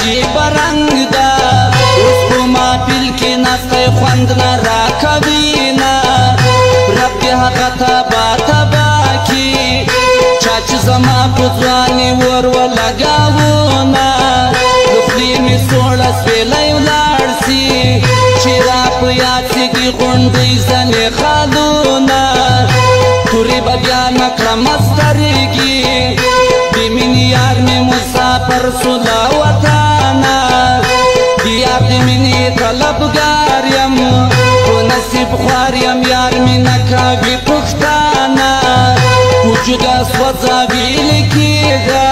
عجیب رنگ دا اوس په محفل کې ناستی خوند نه راکوي نه رب دې هغه تبا کي چا چې زما په ځواني ور ولګاوو نه د خولې مې سوړه سپېلی ولاړ سي چې را په یاد سي دي غونډۍ زنې خالونه تورې به بیا نه کړمه سترګې د مینې یار مې مسافر سو له وطنه د یار د مینې طلبګار یم په نصیب خوار یم یار مې نه کوي پوښتنه وجوده سوځوي لیکېږه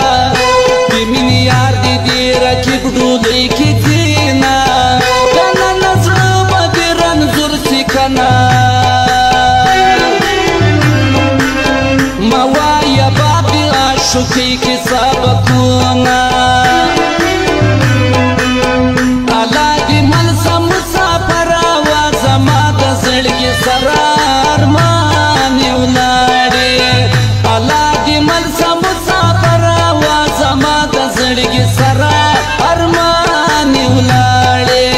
د مینې یار د دې رقیب ډولۍ کې ځینه دننه زړه به د رنځور سي که نه مه وایه باب د عاشقۍ کې سبقونه الله دې مل سه مسافره وه زما د زړګي سره ارمانې ولاړې الله دې مل سه مسافره وه زما د زړګي سره ارمانې ولاړې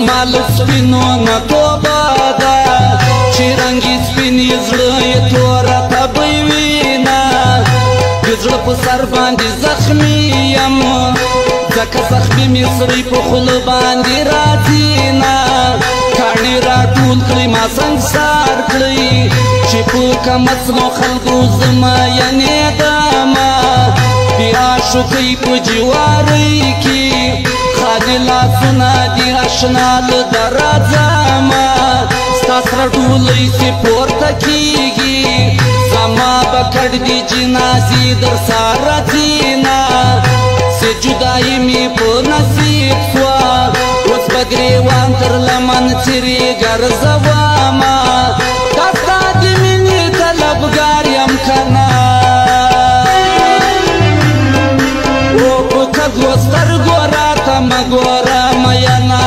مال سپینو نه توبه ده چې رنګ یې سپین یې زړه یې توره تبۍ وینه د زړه په سر باندې زخمي یم ځکه زخمي مې سړی په خوله باندې راځي نه کاڼي راټول کړئ ما سنګسار کړئ چې په کمڅنو خلکو زه مینېدمه د عاشقۍ په جوارۍ کې خالي لاسونه دي اشنا له دره ځمه ستا سره ډولۍ سي پورته کېږي زما به کډ دي جنازې در سره ځینه سي جدایي مې په نصیب سوه اوس به ګرېوان تر لمن څیرې ګرځومه دا ستا د مینې طلبګار یم که نه او په کږو سترګو راته مه ګوره مینه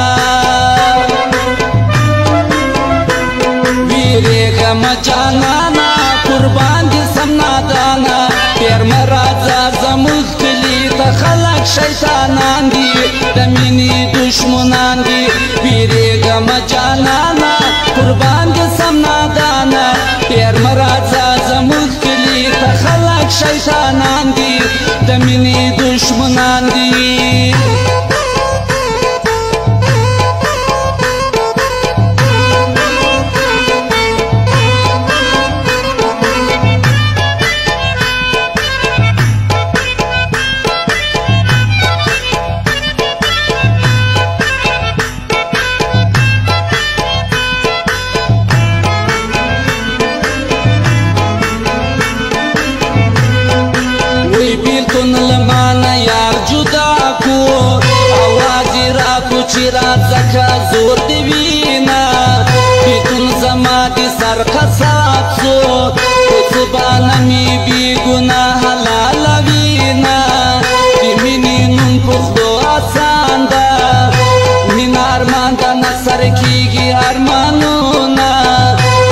ویرېږمه جانانه قربان دې سم نادانه پیر مه راځه زموږ کلي ته خلک شیطانان دي د مینې دشمنان دي ویرېږمه جانانه قربان دې سم نادانه پیر مه راځه زموږ کلي ته خلک شیطانان دي د مینې دشمنان دي بیلتون لمانه یار جدا کو آواز را کو چې راځه که زور دې وینه بیلتون زما د سر قصاب سو په زبانه مې بې ګناه حلالوینه د مینې نوم پښتو اسان ده مینه ارمان ده نه سر کېږي ارمانونه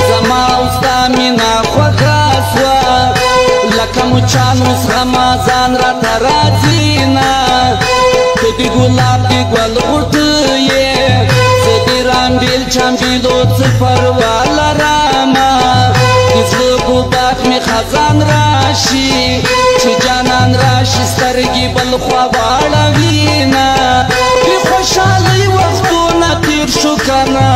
زما او ستا مینه خوښه سوه لکه مچان اوس غمازان راته راځي نه ته د ګلاب د ګل غوټه یې زه د رامبېل چامبېلو څه پروا لرمه د زړه په باغ مې خزان راشي چې جانان راشي سترګې بل خوا واړوینه د خوشحالۍ وختونه تېر شو که نه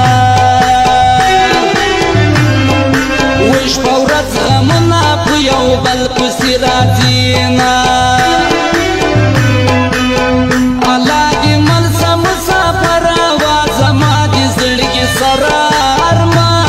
وش په ورځ غمونه په یو بل پسې راځي نه الله دې مل سه مسافره وه زما د زړګي سره ارمان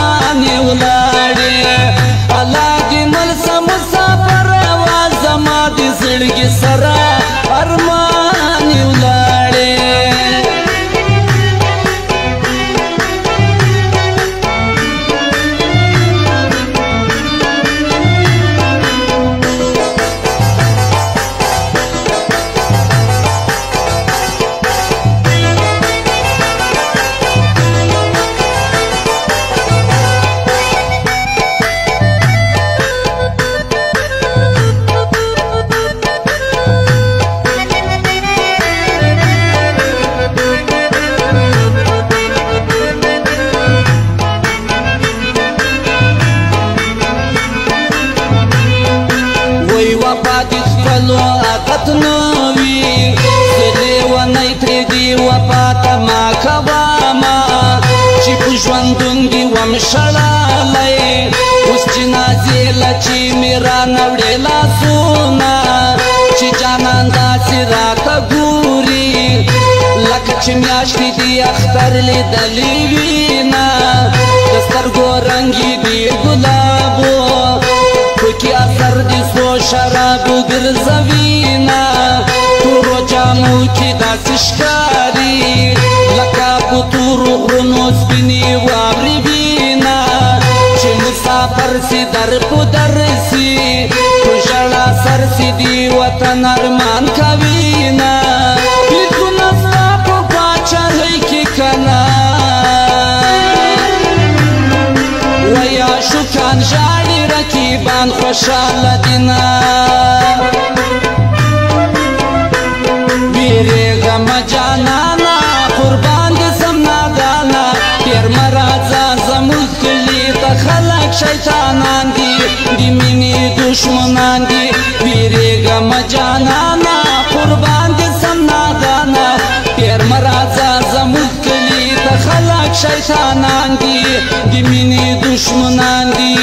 شړالی اوس جنازې له چې مې رانوړې لاسونه چې جانان داسې راته ګوري لکه چې میاشتې دي اختر لیدلې وینه د سترګو رنګ یې دي ګلابو پکې اثر دي سرو شرابو ګرځوینه تورو جامو کې داسې ښکاري لکه په تورو غرونو سپینې واورې وینه چې مسافر سي در په در سي په ژړا سر سي دي وطن ارمان کوینه هیڅونه ستا په باچاهۍ کې کنه ویا شکان ژاړي رقیبان خوشحاله دینه بیریږمه جانانه قربان دې سم نادانه تېر مه راځه زموږ کلي ته خلک شیطانان دي د مینې دشمنان دي بیریږمه جانانه قربان دې سم نادانه تېر مه راځه زموږ کلي ته خلک شیطانان دي د مینې دشمنان دي